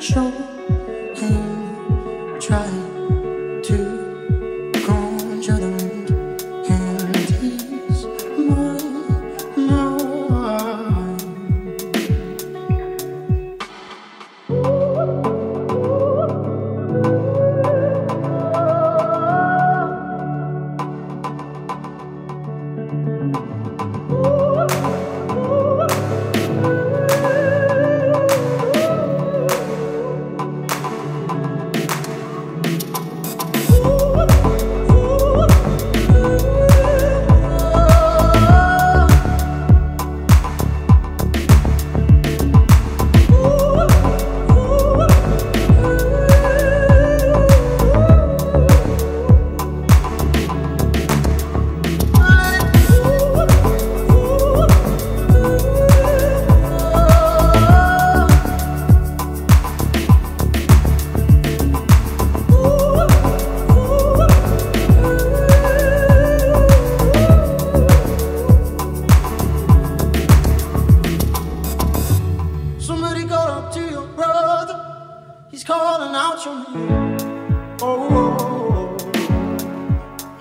show him try to conjure the wind, and he's mine.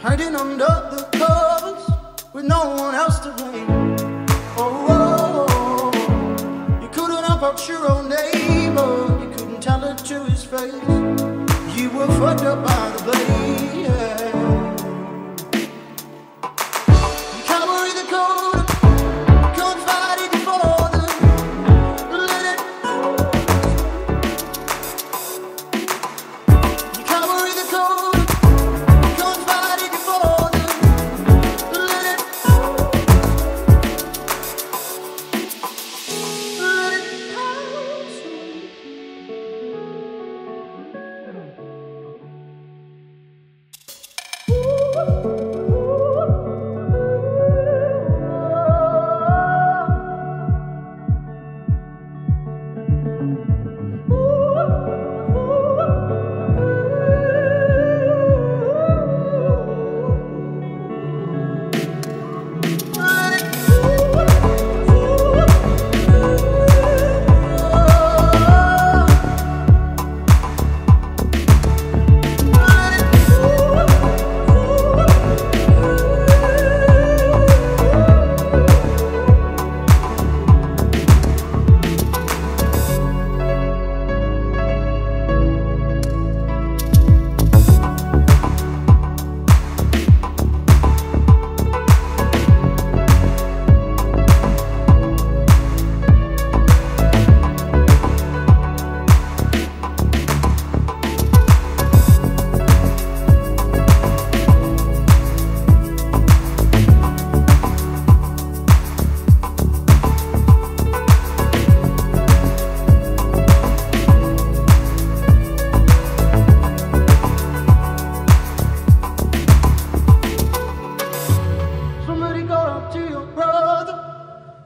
Hiding under the covers with no one else to blame. You couldn't help out your own neighbor, you couldn't tell it to his face. You were fucked up by the blame. You carry the code, can't fight it before them. Let it you carry the code.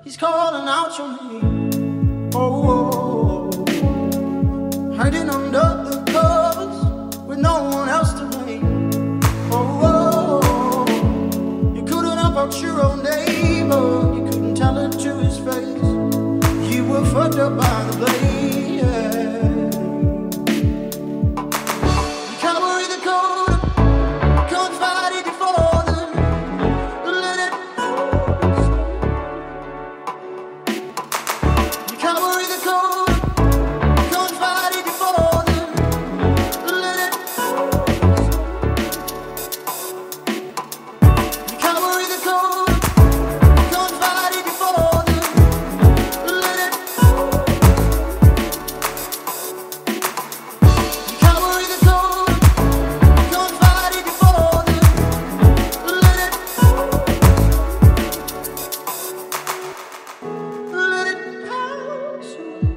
He's calling out your name. Hiding under the covers with no one else to blame. You couldn't help out your own neighbor, you couldn't tell it to his face. You were fucked up by the blame. You carry the code, can't fight it before them. Let it carry the code, can't fight it before them. Let it you carry the code, can't fight it before them. Let it you carry the code, can't fight it before them. Let it pass away.